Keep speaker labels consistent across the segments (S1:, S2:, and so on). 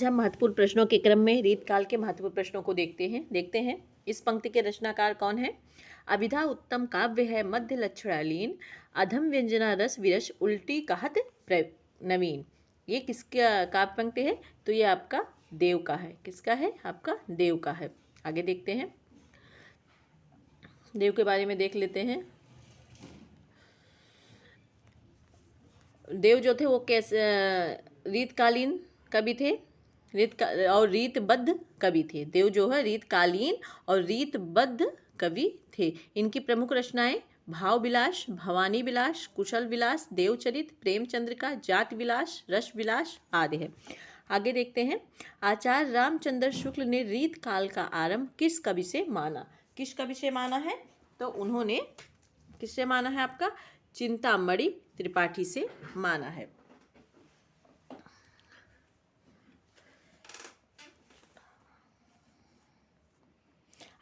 S1: हम महत्वपूर्ण प्रश्नों के क्रम में रीतकाल के महत्वपूर्ण प्रश्नों को देखते हैं। इस पंक्ति के रचनाकार कौन है? अभिधा उत्तम काव्य है, मध्य लक्षणालीन, अधम व्यंजना रस विरस, उल्टी कहत नवीन। ये किसका काव्य पंक्ति है? तो ये आपका देव का है। किसका है? आपका देव का है। आगे देखते हैं, देव के बारे में देख लेते हैं। देव जो थे वो कैसे रीतकालीन कवि थे, और रीतबद्ध कवि थे। देव जो है रीतकालीन और रीतबद्ध कवि थे। इनकी प्रमुख रचनाएं भाव विलास, भवानी विलास, कुशल विलास, देवचरित, प्रेमचंद्रिका, जात विलास, रस विलास आदि है। आगे देखते हैं, आचार्य रामचंद्र शुक्ल ने रीतकाल का आरंभ किस कवि से माना? किस कवि से माना है? तो उन्होंने किससे माना है? आपका चिंतामणि त्रिपाठी से माना है।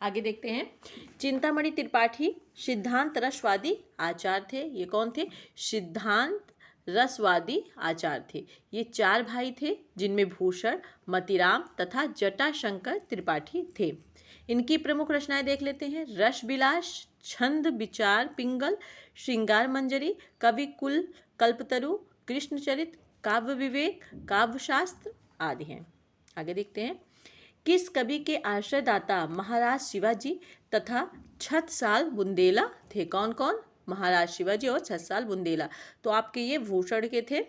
S1: आगे देखते हैं, चिंतामणि त्रिपाठी सिद्धांत रसवादी आचार्य थे। ये कौन थे? सिद्धांत रसवादी आचार्य थे। ये 4 भाई थे, जिनमें भूषण, मतिराम तथा जटाशंकर त्रिपाठी थे। इनकी प्रमुख रचनाएं देख लेते हैं। रस विलास, छंद विचार पिंगल, श्रृंगार मंजरी, कवि कुल, कल्पतरु, कृष्णचरित, काव्य विवेक, काव्यशास्त्र आदि हैं। आगे देखते हैं, किस कवि के आश्रयदाता महाराज शिवाजी तथा छत्रसाल बुंदेला थे? कौन कौन? महाराज शिवाजी और छत्रसाल बुंदेला। तो आपके ये भूषण के थे।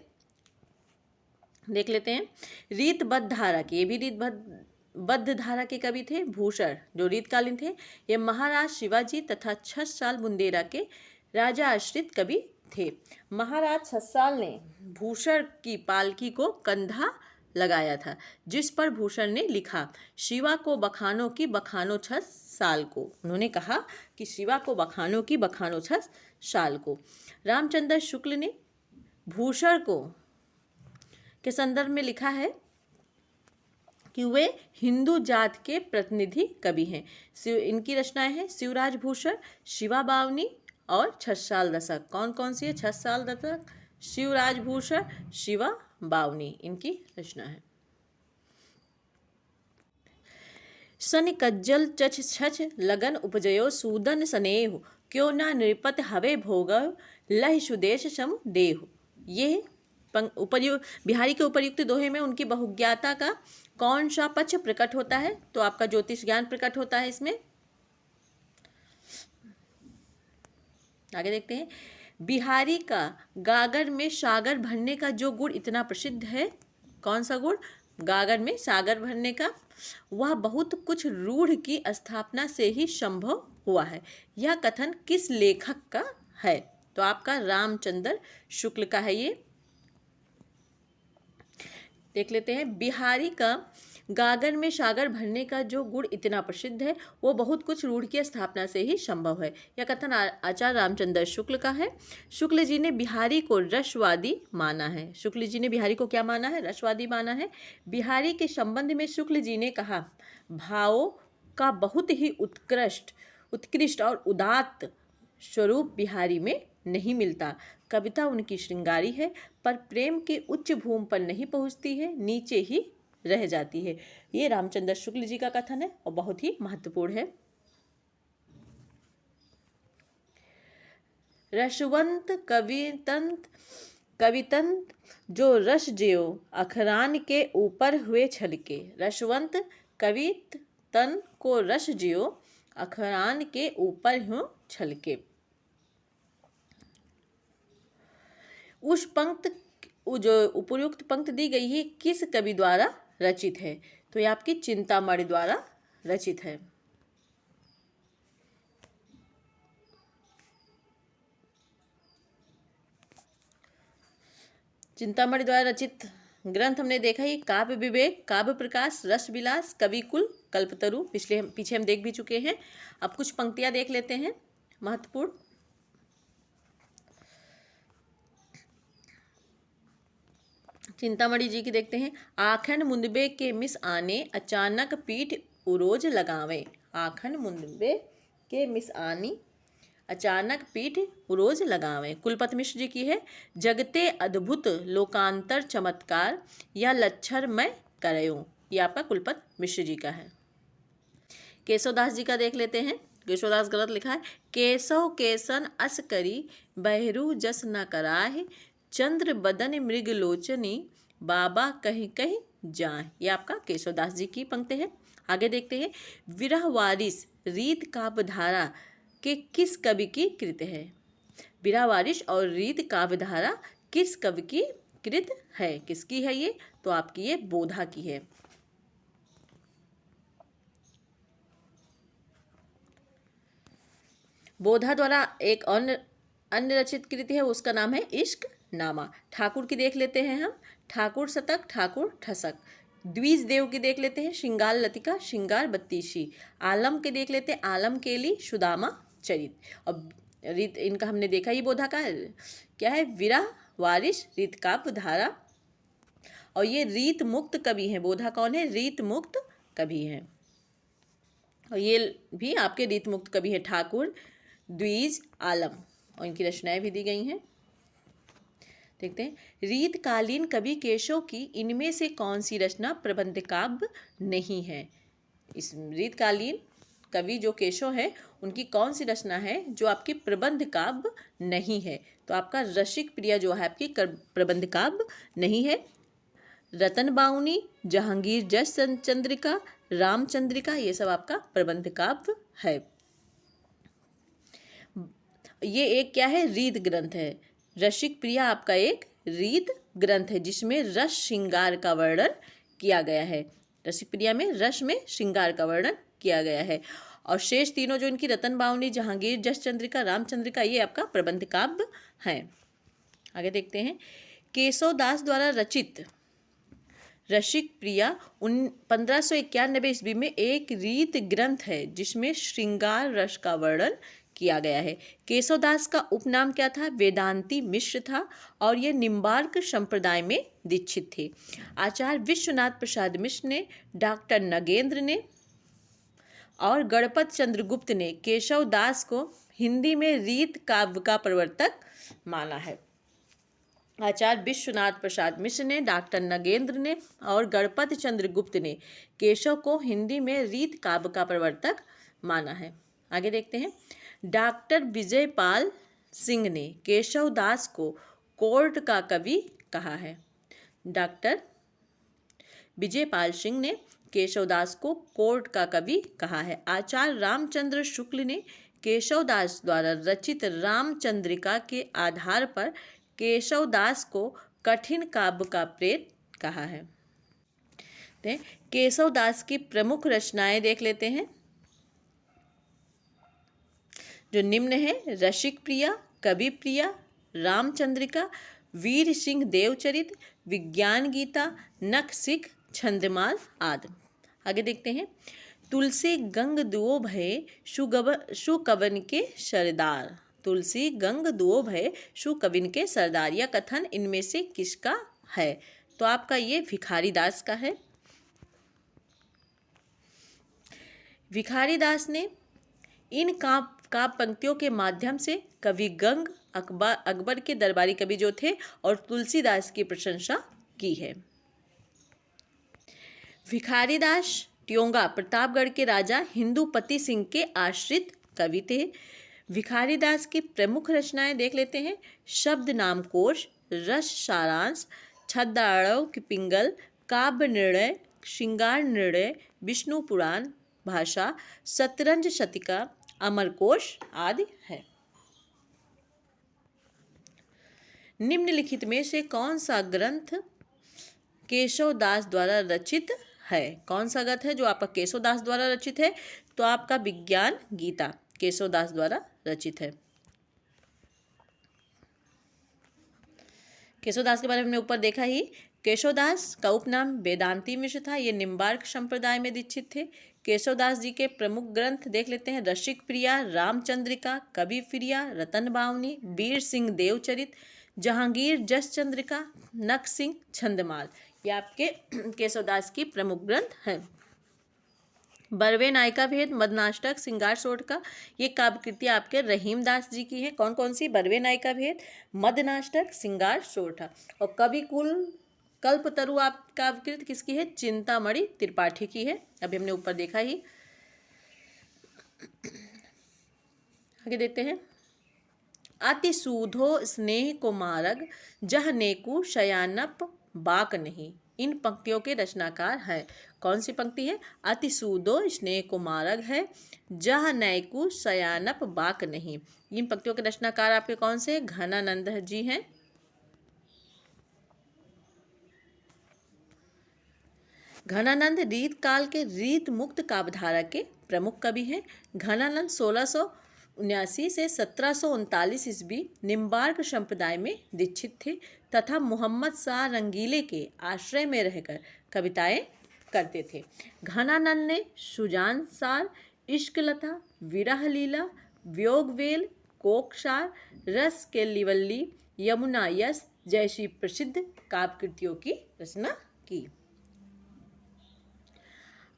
S1: देख लेते हैं, रीतबद्ध धारा के, ये भी रीतबद्ध धारा के कवि थे। भूषण जो रीतकालीन थे, ये महाराज शिवाजी तथा छत्रसाल बुंदेला के राजा आश्रित कवि थे। महाराज छत्रसाल ने भूषण की पालकी को कंधा लगाया था, जिस पर भूषण ने लिखा, शिवा को बखानो की बखानो छत्रसाल को। उन्होंने कहा कि शिवा को बखानो की बखानो छत्रसाल को। रामचंद्र शुक्ल ने भूषण को के संदर्भ में लिखा है कि वे हिंदू जात के प्रतिनिधि कवि हैं। इनकी रचनाएं हैं शिवराज भूषण, शिवा बावनी और छत्रसाल दशक। कौन कौन सी है? छत्रसाल दशक, शिवराज भूषण, शिवा बावनी, इनकी रचना है। सन कज्जल चछ छछ लगन उपजयो सूदन स्नेह, क्यों ना नृपत हवे भोग लह सुदेश सम देहु। ये बिहारी के उपर्युक्त दोहे में उनकी बहुज्ञाता का कौन सा पक्ष प्रकट होता है? तो आपका ज्योतिष ज्ञान प्रकट होता है इसमें। आगे देखते हैं, बिहारी का गागर में सागर भरने का जो गुण इतना प्रसिद्ध है, कौन सा गुण? गागर में सागर भरने का, वह बहुत कुछ रूढ़ की स्थापना से ही संभव हुआ है। यह कथन किस लेखक का है? तो आपका रामचंद्र शुक्ल का है। ये देख लेते हैं, बिहारी का गागर में सागर भरने का जो गुण इतना प्रसिद्ध है, वो बहुत कुछ रूढ़ की स्थापना से ही संभव है। यह कथन आचार्य रामचंद्र शुक्ल का है। शुक्ल जी ने बिहारी को रसवादी माना है। शुक्ल जी ने बिहारी को क्या माना है? रसवादी माना है। बिहारी के संबंध में शुक्ल जी ने कहा, भावों का बहुत ही उत्कृष्ट और उदात्त स्वरूप बिहारी में नहीं मिलता। कविता उनकी श्रृंगारी है, पर प्रेम के उच्च भूमि पर नहीं पहुंचती है, नीचे ही रह जाती है। ये रामचंद्र शुक्ल जी का कथन है और बहुत ही महत्वपूर्ण है। रसवंत कवितंत जो रस ज्यो अखरान के ऊपर हुए छलके। रसवंत कवितन को रस ज्यो अखरान के ऊपर हुए छलके। उस पंक्त जो उपयुक्त पंक्ति दी गई है, किस कवि द्वारा रचित है? तो ये आपकी चिंतामणि द्वारा रचित है। चिंतामणि द्वारा रचित ग्रंथ हमने देखा ही, काव्य विवेक, काव्य प्रकाश, रस विलास, कवि कुल, कल्पतरु। पीछे हम देख भी चुके हैं। अब कुछ पंक्तियां देख लेते हैं महत्वपूर्ण। चिंतामणि जी की देखते हैं, आखन मुंदबे के मिस आने अचानक पीठ उरोज लगावे। आखन मुंदबे के मिस आनी अचानक पीठ उरोज लगावे। कुलपति मिश्र जी की है, जगते अद्भुत लोकांतर चमत्कार या लक्षण में करयो, ये आपका कुलपत मिश्र जी का है। केशवदास जी का देख लेते हैं। केशवदास गलत लिखा है। केशव केसन अस करी बहरू जस न कराहे, चंद्र बदन मृग लोचनी बाबा कहीं कहीं जाए, ये आपका केशवदास जी की पंक्ति है। आगे देखते हैं। विरह वारिस रीत काव्य धारा के किस कवि की कृत है? विरह वारिस और रीत काव्य धारा किस कवि की कृत है? किसकी है ये? तो आपकी ये बोधा की है। बोधा द्वारा एक अन्य रचित कृति है, उसका नाम है इश्क नामा। ठाकुर की देख लेते हैं हम। ठाकुर शतक, ठाकुर ठसक। द्विज देव की देख लेते हैं। श्रृंगार लतिका, श्रृंगार बत्तीसी। आलम के देख लेते हैं। आलम केली, सुदामा चरित। अब रीत इनका हमने देखा ही बोधा का क्या है, विरह वारिस रीत काव्य धारा, और ये रीत मुक्त कवि हैं। बोधा कौन है? रीत मुक्त कवि हैं, और ये भी आपके रीत मुक्त कवि हैं, ठाकुर, द्विज, आलम, और इनकी रचनाएं भी दी गई हैं। देखते हैं। रीतकालीन कवि केशव की इनमें से कौन सी रचना प्रबंध काव्य नहीं है? इस रीतकालीन कवि जो केशव है उनकी कौन सी रचना है जो आपकी प्रबंध काव्य नहीं है? तो आपका रसिक प्रिया जो है आपकी प्रबंध काव्य नहीं है। रतन बाउनी, जहांगीर जस चंद्रिका, रामचंद्रिका, ये सब आपका प्रबंध काव्य है। ये एक क्या है? रीत ग्रंथ है। रसिक प्रिया आपका एक रीत ग्रंथ है जिसमें रस श्रृंगार का वर्णन किया गया है। रसिक प्रिया में रस में श्रृंगार का वर्णन किया गया है। और शेष तीनों जो इनकी रतन बावनी, जहांगीर जस चंद्रिका, रामचंद्रिका, ये आपका प्रबंध काव्य हैं। आगे देखते हैं। केशवदास द्वारा रचित रसिक प्रिया 1591 ईस्वी में एक रीत ग्रंथ है जिसमें श्रृंगार रस का वर्णन किया गया है। केशवदास का उपनाम क्या था? वेदांती मिश्र था, और ये निम्बार्क संप्रदाय में दीक्षित थे। आचार्य विश्वनाथ प्रसाद मिश्र ने, डॉक्टर नगेंद्र ने और गणपत चंद्रगुप्त ने केशवदास को हिंदी में रीत काव्य का प्रवर्तक माना है। आचार्य विश्वनाथ प्रसाद मिश्र ने, डॉक्टर नगेंद्र ने और गणपत चंद्रगुप्त ने केशव को हिंदी में रीत काव्य का प्रवर्तक माना है। आगे देखते हैं। डॉक्टर विजयपाल सिंह ने केशवदास को कोर्ट का कवि कहा है। डॉक्टर विजयपाल सिंह ने केशवदास को कोर्ट का कवि कहा है। आचार्य रामचंद्र शुक्ल ने केशवदास द्वारा रचित रामचंद्रिका के आधार पर केशवदास को कठिन काव्य का प्रेत कहा है। केशवदास की प्रमुख रचनाएं देख लेते हैं जो निम्न है। रसिक प्रिया, कवि प्रिया, रामचंद्रिका, वीर सिंह देवचरित, विज्ञान गीता, नखशिख, छंदमाल आदि। आगे देखते हैं। तुलसी गंग दुओ भय सुकवन के सरदार। तुलसी गंग दुओ भय सुकविन के सरदार, यह कथन इनमें से किसका है? तो आपका ये भिखारीदास का है। भिखारीदास ने इन काव्य पंक्तियों के माध्यम से कवि गंग, अकबर के दरबारी कवि जो थे, और तुलसीदास की प्रशंसा की है। भिखारीदास ट्योंगा प्रतापगढ़ के राजा हिंदुपति सिंह के आश्रित कवि थे। भिखारीदास की प्रमुख रचनाएं देख लेते हैं। शब्द नामकोश, रस सारांश, छद्मावळ की पिंगल, काव्य निर्णय, श्रृंगार निर्णय, विष्णु पुराण भाषा, शतरंज शतिका, अमरकोश आदि है। निम्नलिखित में से कौन सा ग्रंथ केशवदास द्वारा रचित है? कौन सा ग्रंथ है जो आपका केशवदास द्वारा रचित है? तो आपका विज्ञान गीता केशवदास द्वारा रचित है। केशवदास के बारे में हमने ऊपर देखा ही। केशवदास का उपनाम वेदांती मिश्र था, ये निम्बार्क संप्रदाय में दीक्षित थे। केशवदास जी के प्रमुख ग्रंथ देख लेते हैं। रसिक प्रिया, रामचंद्रिका, कवि प्रिया, रतन बावनी, वीर सिंह देवचरित, जहांगीर जस चंद्रिका, नखशिख, छंदमाल, ये आपके केशवदास की प्रमुख ग्रंथ हैं। बरवे नायिका भेद, मदनाष्टक, श्रृंगार सोढ़का, ये काव्य कृतियाँ आपके रहीमदास जी की हैं। कौन कौन सी? बरवे नायिका भेद, मदनाष्टक, श्रृंगार सोढ़ा। और कवि कुल कल्पतरु आप काव्यकृत किसकी है? चिंतामणि त्रिपाठी की है। अभी हमने ऊपर देखा ही। आगे देखते हैं। अति सूधो स्नेह को मारग, जह नेकु शयानप बाक नहीं। इन पंक्तियों के रचनाकार है। कौन सी पंक्ति है? अति सूदो स्नेह को मारग है, जह नैकु शयानप बाक नहीं। इन पंक्तियों के रचनाकार आपके कौन से? घनानंद जी हैं। घनानंद रीत काल के रीत मुक्त काव्यधारा के प्रमुख कवि हैं। घनानंद 1679 से 1739 ईस्वी निम्बार्क संप्रदाय में दीक्षित थे तथा मोहम्मद शाह रंगीले के आश्रय में रहकर कविताएं करते थे। घनानंद ने सुजानसार, इश्कलता, विरह लीला, व्योगवेल, कोकसार, रस के लिवल्ली, यमुना यस जैसी प्रसिद्ध काव्यकृतियों की रचना की।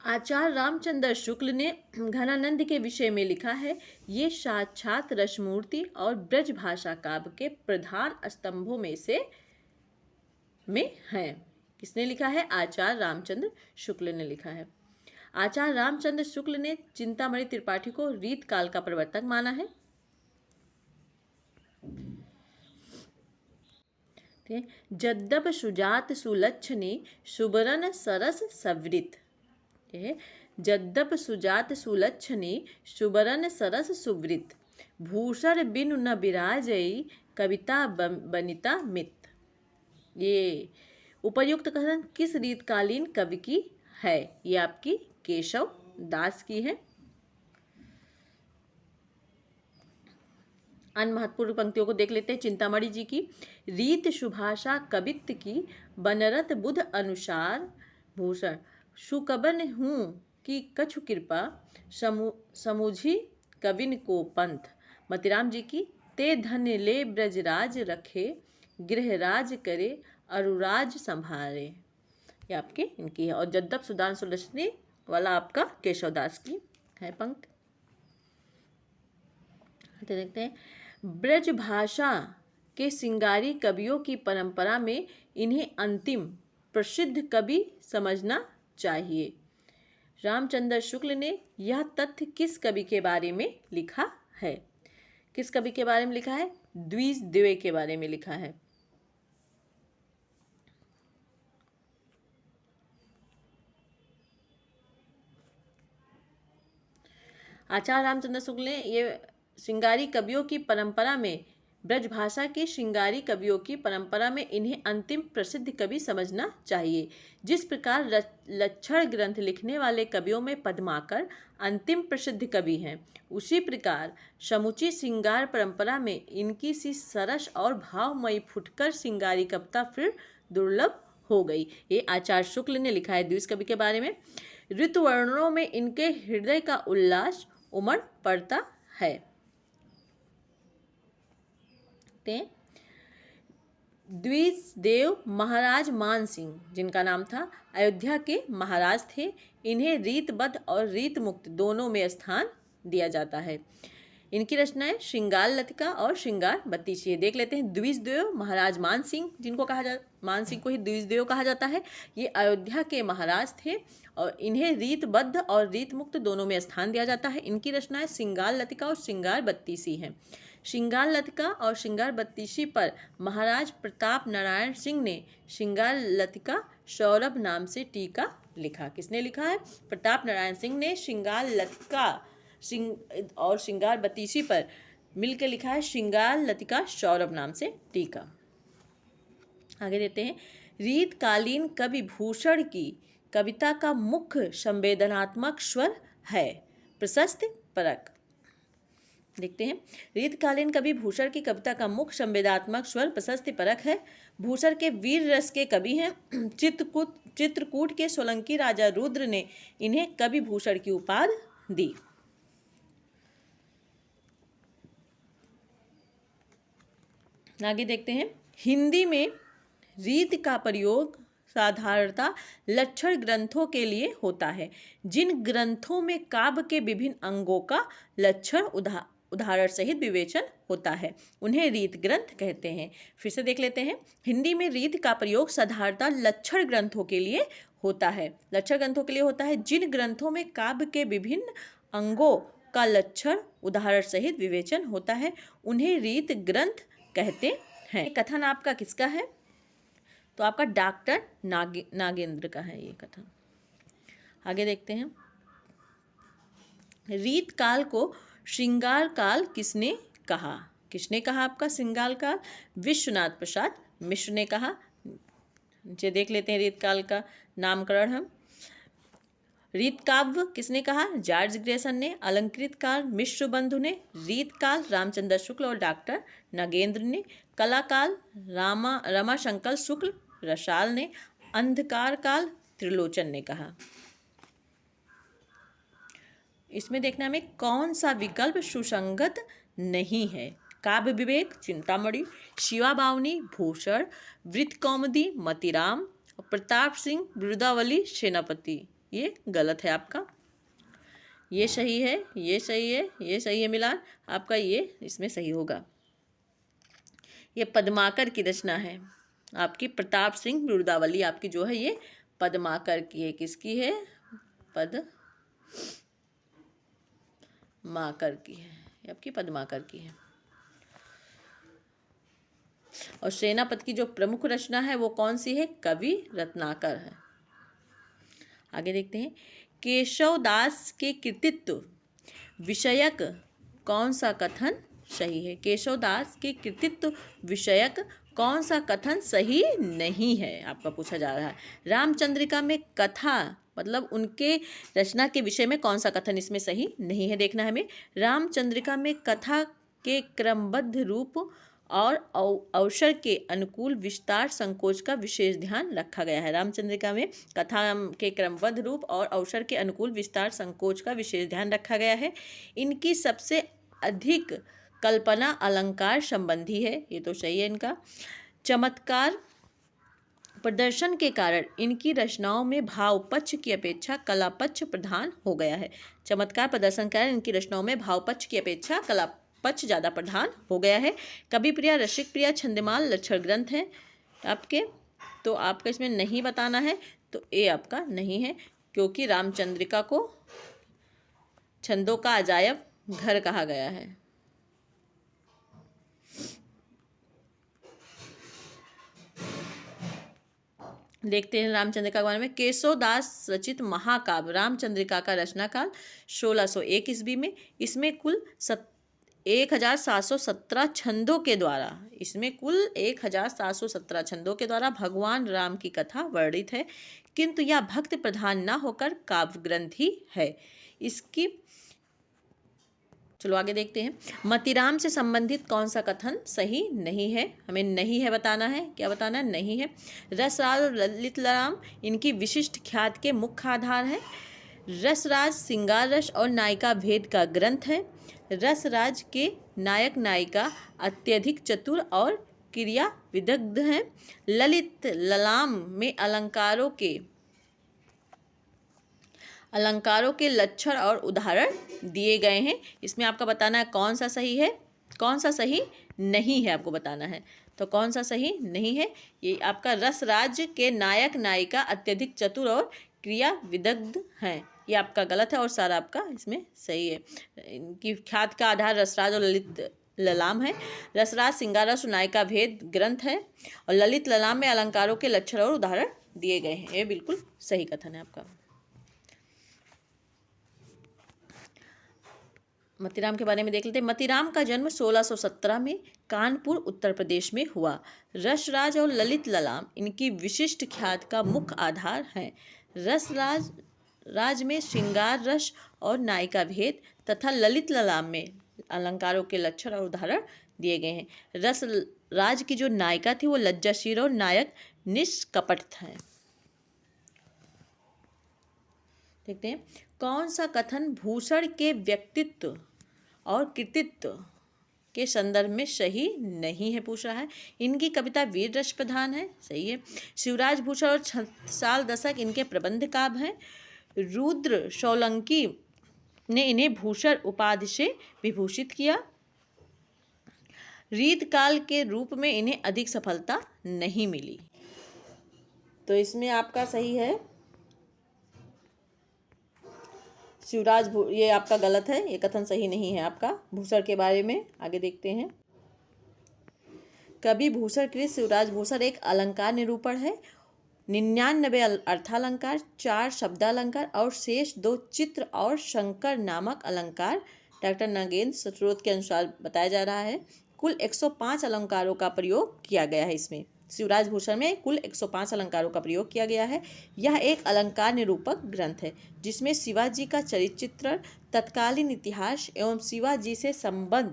S1: आचार्य रामचंद्र शुक्ल ने घनानंद के विषय में लिखा है, ये साक्षात रसमूर्ति और ब्रज भाषा काव्य के प्रधान स्तंभों में हैं। किसने लिखा है? आचार्य रामचंद्र शुक्ल ने लिखा है। आचार्य रामचंद्र शुक्ल ने चिंतामणि त्रिपाठी को रीत काल का प्रवर्तक माना है। जद्दप सुजात सुलक्षणे सुबरन सरस सवृत। जद्दप सुजात सुलक्षणे सुबरन सरस सुवृत, भूषण बिनु न विराजई कविता बनिता मित। ये उपर्युक्त कथन किस रीतकालीन कवि की है? ये आपकी केशव दास की है। अन्य महत्वपूर्ण पंक्तियों को देख लेते हैं। चिंतामणि जी की रीत सुभाषा कवित्व की, बनरत बुध अनुसार भूषण, सुकबन हूँ कि कछु कृपा, समुझी कविन को पंथ। मतीराम जी की ते धन्य ले ब्रजराज रखे, गृहराज करे अरुराज संभारे। ये आपकी इनकी है। और जद्दप सुदान सुलक्षणी वाला आपका केशवदास की है पंक्ति। देखते हैं। ब्रज भाषा के सिंगारी कवियों की परंपरा में इन्हें अंतिम प्रसिद्ध कवि समझना चाहिए। रामचंद्र शुक्ल ने यह तथ्य किस कवि के बारे में लिखा है? किस कवि के बारे में लिखा है? द्विजदेव के बारे में लिखा है। आचार्य रामचंद्र शुक्ल ने ये श्रृंगारी कवियों की परंपरा में, ब्रजभाषा के श्रृंगारी कवियों की परंपरा में इन्हें अंतिम प्रसिद्ध कवि समझना चाहिए। जिस प्रकार लक्षण ग्रंथ लिखने वाले कवियों में पद्माकर अंतिम प्रसिद्ध कवि हैं, उसी प्रकार समूची श्रृंगार परंपरा में इनकी सी सरस और भावमयी फुटकर श्रृंगारी कविता फिर दुर्लभ हो गई। ये आचार्य शुक्ल ने लिखा है द्विज कवि के बारे में। ऋतुवर्णों में इनके हृदय का उल्लास उमड़ पड़ता है। द्विजदेव महाराज मान सिंह, जिनका नाम था, अयोध्या के महाराज थे। इन्हें रीतबद्ध और रीत मुक्त दोनों में स्थान दिया जाता है। इनकी रचनाएं श्रृंगार लतिका और श्रृंगार बत्तीसी है। देख लेते हैं। द्विजदेव महाराज मान सिंह, जिनको मान सिंह को ही द्विजदेव कहा जाता है, ये अयोध्या के महाराज थे और इन्हें रीतबद्ध और रीत मुक्त दोनों में स्थान दिया जाता है। इनकी रचनाएं श्रृंगार लतिका और श्रृंगार बत्तीसी हैं। श्रृंगार लतिका और श्रृंगार बत्तीसी पर महाराज प्रताप नारायण सिंह ने श्रृंगार लतिका सौरभ नाम से टीका लिखा। किसने लिखा है? प्रताप नारायण सिंह ने श्रृंगार लतिका और श्रृंगार बत्तीसी पर मिलकर लिखा है श्रृंगार लतिका सौरभ नाम से टीका। आगे देते हैं। रीतकालीन कवि भूषण की कविता का मुख्य संवेदनात्मक स्वर है प्रशस्त परक। देखते हैं। रीतकालीन कवि भूषण की कविता का मुख्य संवेदनात्मक स्वर प्रशस्त परक है। भूषण के वीर रस के कवि हैं। चित्रकूट के सोलंकी राजा रुद्र ने इन्हें कवि भूषण की उपाधि दी। आगे देखते हैं। हिंदी में रीत का प्रयोग साधारणतः लक्षण ग्रंथों के लिए होता है, जिन ग्रंथों में काव्य के विभिन्न अंगों का लक्षण उदाहरण सहित विवेचन होता है, उन्हें रीत ग्रंथ कहते हैं। फिर से देख लेते हैं। हिंदी में रीत का प्रयोग साधारणतः लक्षण ग्रंथों के लिए होता है। लक्षण ग्रंथों के लिए होता है जिन ग्रंथों में काव्य के विभिन्न अंगों का लक्षण उदाहरण सहित विवेचन होता है, उन्हें रीत ग्रंथ कहते हैं। कथन आपका किसका है? तो आपका डॉक्टर नागेंद्र का है ये कथन। आगे देखते हैं। रीत काल को श्रृंगार काल किसने कहा? किसने कहा आपका श्रृंगार काल? विश्वनाथ प्रसाद मिश्र ने कहा। जे देख लेते हैं रीत काल का नामकरण हम। रीत काव्य किसने कहा? जॉर्ज ग्रेसन ने। अलंकृत काल मिश्र बंधु ने। रीत काल रामचंद्र शुक्ल और डॉक्टर नागेंद्र ने। कला काल रमाशंकर शुक्ल रसाल ने। अंधकार काल त्रिलोचन ने कहा। इसमें देखना हमें कौन सा विकल्प सुसंगत नहीं है। काव्य विवेक चिंतामणि, शिवा बावनी भूषण, वृत्त कौमुदी मतिराम, प्रताप सिंह बिरुदावली सेनापति। ये गलत है आपका। ये सही है, ये सही है, ये सही है मिलान आपका, ये इसमें सही होगा। ये पद्माकर की रचना है आपकी। प्रताप सिंह बिरुदावली आपकी जो है ये पद्माकर की है। किसकी है? पद्माकर की है, ये आपकी पद्माकर की है। और सेनापति की जो प्रमुख रचना है वो कौन सी है? कवि रत्नाकर है। आगे देखते हैं। केशव दास के कृतित्व विषयक कौन सा कथन सही है? केशव दास के कृतित्व विषयक कौन सा कथन सही नहीं है आपका पूछा जा रहा है। रामचंद्रिका में कथा मतलब उनके रचना के विषय में कौन सा कथन इसमें सही नहीं है देखना है हमें। रामचंद्रिका में कथा के क्रमबद्ध रूप और अवसर के अनुकूल विस्तार संकोच का विशेष ध्यान रखा गया है। रामचंद्रिका में कथा के क्रमबद्ध रूप और अवसर के अनुकूल विस्तार संकोच का विशेष ध्यान रखा गया है। इनकी सबसे अधिक कल्पना अलंकार संबंधी है, ये तो सही है इनका। चमत्कार प्रदर्शन के कारण इनकी रचनाओं में भाव पक्ष की अपेक्षा कला पक्ष प्रधान हो गया है। चमत्कार प्रदर्शन के कारण इनकी रचनाओं में भाव पक्ष की अपेक्षा कला पक्ष ज़्यादा प्रधान हो गया है। कवि प्रिया रसिक प्रिया छंदमाल लक्षण ग्रंथ हैं आपके, तो आपका इसमें नहीं बताना है, तो ये आपका नहीं है क्योंकि रामचंद्रिका को छंदों का अजायब घर कहा गया है। देखते हैं रामचंद्रिका के बारे में। केशव दास रचित महाकाव्य रामचंद्रिका का रचना काल 1601 ईस्वी में। इसमें कुल 1717 छंदों के द्वारा भगवान राम की कथा वर्णित है, किंतु यह भक्ति प्रधान न होकर काव्य ग्रंथ ही है। इसकी चलो आगे देखते हैं। मतिराम से संबंधित कौन सा कथन सही नहीं है? हमें नहीं है बताना है। क्या बताना है? नहीं है। रसराज ललित राम इनकी विशिष्ट ख्याति के मुख्य आधार है। रसराज श्रृंगार रस और नायिका भेद का ग्रंथ है। रसराज के नायक नायिका अत्यधिक चतुर और क्रिया विदग्ध हैं। ललित ललाम में अलंकारों के लक्षण और उदाहरण दिए गए हैं। इसमें आपका बताना है कौन सा सही है, कौन सा सही नहीं है आपको बताना है। तो कौन सा सही नहीं है? ये आपका रसराज के नायक नायिका अत्यधिक चतुर और क्रिया विदग्ध हैं, ये आपका गलत है और सारा आपका इसमें सही है। इनकी ख्याति का आधार रसराज और ललित ललाम है। रसराज श्रृंगार रस और नायिका भेद ग्रंथ है और ललित ललाम में अलंकारों के लक्षण और उदाहरण दिए गए हैं। ये बिल्कुल सही कथन है आपका। मतिराम के बारे में देख लेते हैं। मतिराम का जन्म 1617 में कानपुर उत्तर प्रदेश में हुआ। रसराज और ललित ललाम इनकी विशिष्ट ख्याति का मुख्य आधार हैं। रसराज में श्रृंगार रस और नायिका भेद तथा ललित ललाम में अलंकारों के लक्षण और उदाहरण दिए गए हैं। रसराज की जो नायिका थी वो लज्जाशील और नायक निष्कपट था। देखते हैं कौन सा कथन भूषण के व्यक्तित्व और कृतित्व के संदर्भ में सही नहीं है पूछ रहा है। इनकी कविता वीर रस प्रधान है, सही है। शिवराज भूषण और छत्रसाल दशक इनके प्रबंध काव्य हैं। रुद्र सोलंकी ने इन्हें भूषण उपाधि से विभूषित किया। रीतकाल के रूप में इन्हें अधिक सफलता नहीं मिली। तो इसमें आपका सही है ये आपका गलत है, ये कथन सही नहीं है आपका भूषण के बारे में। आगे देखते हैं। कवि भूषण कृत शिवराज भूषण एक अलंकार निरूपण है। 99 अर्थालंकार, 4 शब्दालंकार और शेष 2 चित्र और शंकर नामक अलंकार डॉक्टर नगेंद्र स्रोत के अनुसार बताया जा रहा है। कुल 105 अलंकारों का प्रयोग किया गया है। इसमें शिवराज भूषण में कुल 105 अलंकारों का प्रयोग किया गया है। यह एक अलंकार निरूपक ग्रंथ है जिसमें शिवाजी का चरित्र चित्रण, तत्कालीन इतिहास एवं शिवाजी से संबद्ध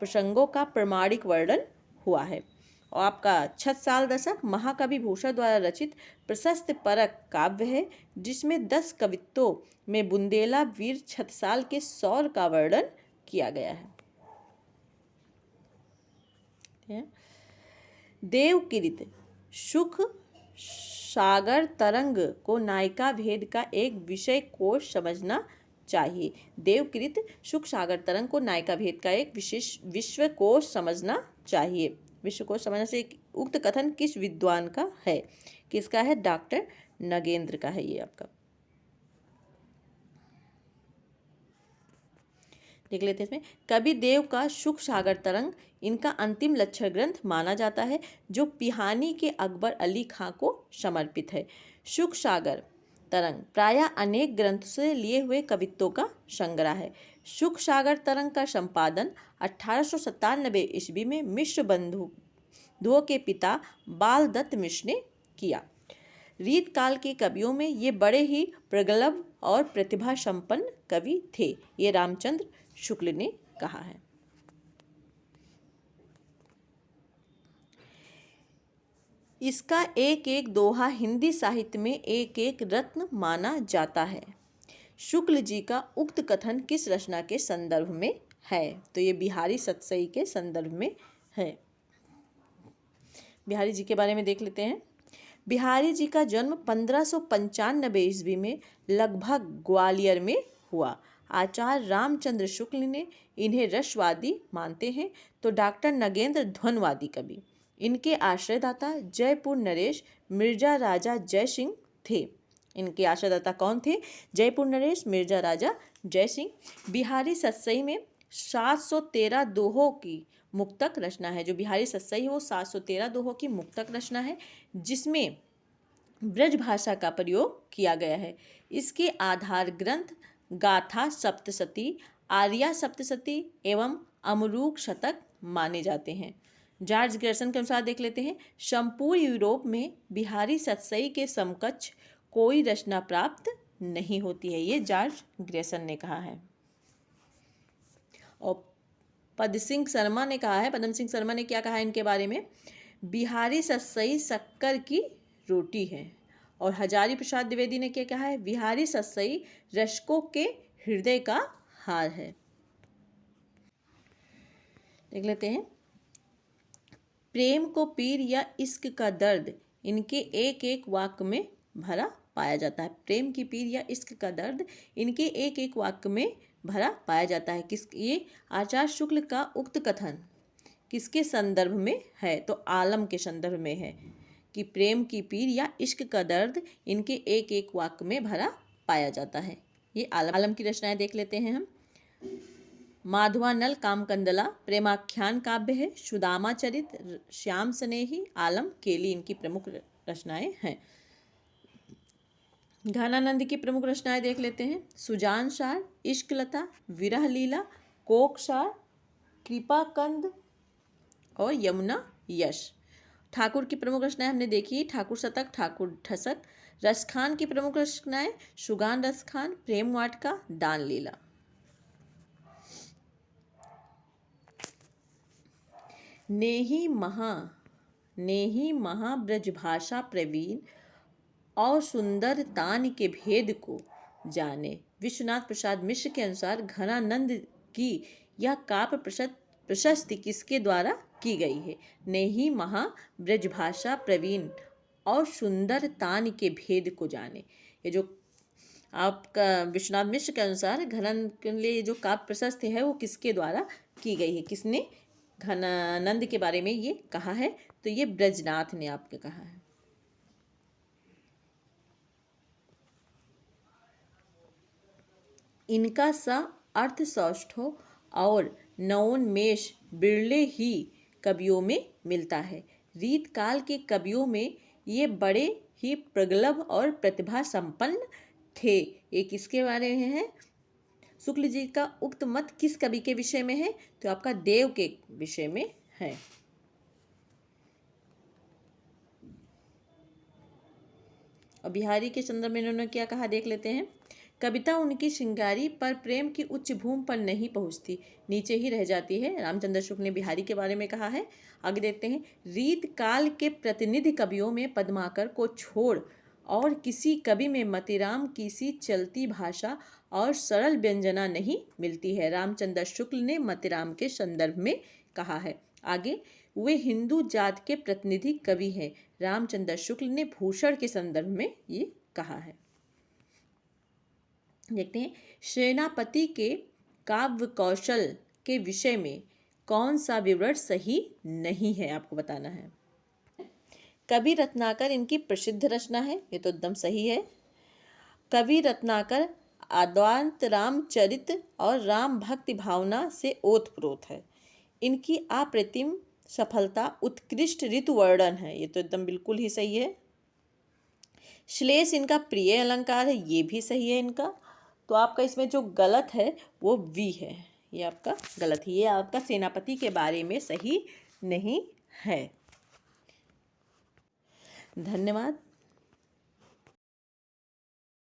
S1: प्रसंगों का प्रमाणिक वर्णन हुआ है। और आपका छत्साल दशक महाकवि भूषण द्वारा रचित प्रशस्त परक काव्य है जिसमें 10 कवित्तों में बुंदेला वीर छत्साल के शौर्य का वर्णन किया गया है। देवकीर्ति सुख सागर तरंग को नायिका भेद का एक विषय कोश समझना चाहिए। देवकृत सुख सागर तरंग को नायिका भेद का एक विशेष विश्व कोश समझना चाहिए। विश्व कोश समझने से उक्त कथन किस विद्वान का है? किसका है? डॉक्टर नगेंद्र का है। ये आपका देख लेते हैं। इसमें कवि देव का सुख सागर तरंग इनका अंतिम लक्षण ग्रंथ माना जाता है जो पिहानी के अकबर अली खां को समर्पित है। सुख सागर तरंग प्रायः अनेक ग्रंथ से लिए हुए कवित्वों का संग्रह है। सुख सागर तरंग का संपादन 1897 ईस्वी में मिश्र बंधुओं के पिता बाल दत्त मिश्र ने किया। रीत काल के कवियों में ये बड़े ही प्रगल्भ और प्रतिभा संपन्न कवि थे, ये रामचंद्र शुक्ल ने कहा है। इसका एक एक दोहा हिंदी साहित्य में एक एक रत्न माना जाता है। शुक्ल जी का उक्त कथन किस रचना के संदर्भ में है? तो ये बिहारी सतसई के संदर्भ में है। बिहारी जी के बारे में देख लेते हैं। बिहारी जी का जन्म 1595 ईस्वी में लगभग ग्वालियर में हुआ। आचार्य रामचंद्र शुक्ल ने इन्हें रसवादी मानते हैं तो डॉक्टर नगेंद्र ध्वनवादी कवि। इनके आश्रयदाता जयपुर नरेश मिर्जा राजा जय सिंह थे। इनके आश्रयदाता कौन थे? जयपुर नरेश मिर्जा राजा जय सिंह। बिहारी सतसई में 713 दोहों की मुक्तक रचना है। जो बिहारी सतसई है वो 713 दोहों की मुक्तक रचना है जिसमें ब्रज भाषा का प्रयोग किया गया है। इसके आधार ग्रंथ गाथा सप्तशती, आर्या सप्तशती एवं अमरूक शतक माने जाते हैं। जॉर्ज ग्रेसन के अनुसार देख लेते हैं। संपूर्ण यूरोप में बिहारी सतसई के समकक्ष कोई रचना प्राप्त नहीं होती है, ये जॉर्ज ग्रेसन ने कहा है। और पद्म सिंह शर्मा ने कहा है, पद्म सिंह शर्मा ने क्या कहा है इनके बारे में? बिहारी सतसई शक्कर की रोटी है। और हजारी प्रसाद द्विवेदी ने क्या कहा है? बिहारी सतसई रसिकों के हृदय का हार है। देख लेते हैं। प्रेम को पीर या इश्क का दर्द इनके एक एक वाक्य में भरा पाया जाता है। प्रेम की पीर या इश्क का दर्द इनके एक एक वाक्य में भरा पाया जाता है। ये आचार्य शुक्ल का उक्त कथन किसके संदर्भ में है? तो आलम के संदर्भ में है कि प्रेम की पीर या इश्क का दर्द इनके एक एक वाक्य में भरा पाया जाता है। ये आलम की रचनाएं देख लेते हैं हम। माधवानल कामकंदला प्रेमाख्यान काव्य है। सुदामा चरित, श्याम स्नेही, आलम केली इनकी प्रमुख रचनाएं हैं। घनानंद की प्रमुख रचनाएं देख लेते हैं। सुजान सार, इश्क लता, विरह लीला, कोक सार, कृपाकंद और यमुना यश। ठाकुर की प्रमुख रचनाएं हमने देखी। ठाकुर शतक, ठाकुर ठसक। रसखान की प्रमुख रचनाएं सुगान रसखान, प्रेम वाटिका, दान लीला। नेही महा ब्रजभाषा प्रवीण और सुंदर तान के भेद को जाने। विश्वनाथ प्रसाद मिश्र के अनुसार घनानंद की यह काव्य प्रशस्ति किसके द्वारा की गई है? नेही महा ब्रजभाषा प्रवीण और सुंदर तान के भेद को जाने। ये जो आपका विश्वनाथ मिश्र के अनुसार घनानंद के लिए जो काव्य प्रशस्ति है वो किसके द्वारा की गई है, किसने घनानंद के बारे में ये कहा है, तो ये ब्रजनाथ ने आपके कहा है। इनका सा अर्थ सौष्ठव और नवोन्मेष बिरले ही कवियों में मिलता है। रीत काल के कवियों में ये बड़े ही प्रगल्भ और प्रतिभा संपन्न थे। ये किसके बारे में है? शुक्ल जी का उक्त मत किस कवि के विषय में है? तो आपका देव के विषय में है। और बिहारी के संदर्भ में इन्होंने क्या कहा देख लेते हैं। कविता उनकी श्रृंगारी पर प्रेम की उच्च भूमि पर नहीं पहुंचती, नीचे ही रह जाती है। रामचंद्र शुक्ल ने बिहारी के बारे में कहा है। आगे देखते हैं। रीत काल के प्रतिनिधि कवियों में पद्माकर को छोड़ और किसी कवि में मतिराम की सी चलती भाषा और सरल व्यंजना नहीं मिलती है। रामचंद्र शुक्ल ने मतिराम के संदर्भ में कहा है। आगे, वे हिंदू जात के प्रतिनिधि कवि हैं। रामचंद्र शुक्ल ने भूषण के संदर्भ में ये कहा है। देखते हैं। सेनापति के काव्य कौशल के विषय में कौन सा विवरण सही नहीं है, आपको बताना है। कवि रत्नाकर इनकी प्रसिद्ध रचना है, ये तो एकदम सही है। कवि रत्नाकर आद्वांत रामचरित और राम भक्ति भावना से ओतप्रोत है। इनकी अप्रतिम सफलता उत्कृष्ट ऋतु वर्णन है, ये तो एकदम बिल्कुल ही सही है। श्लेष इनका प्रिय अलंकार है, ये भी सही है इनका। तो आपका इसमें जो गलत है वो वी है, ये आपका गलत है। ये आपका सेनापति के बारे में सही नहीं है। धन्यवाद।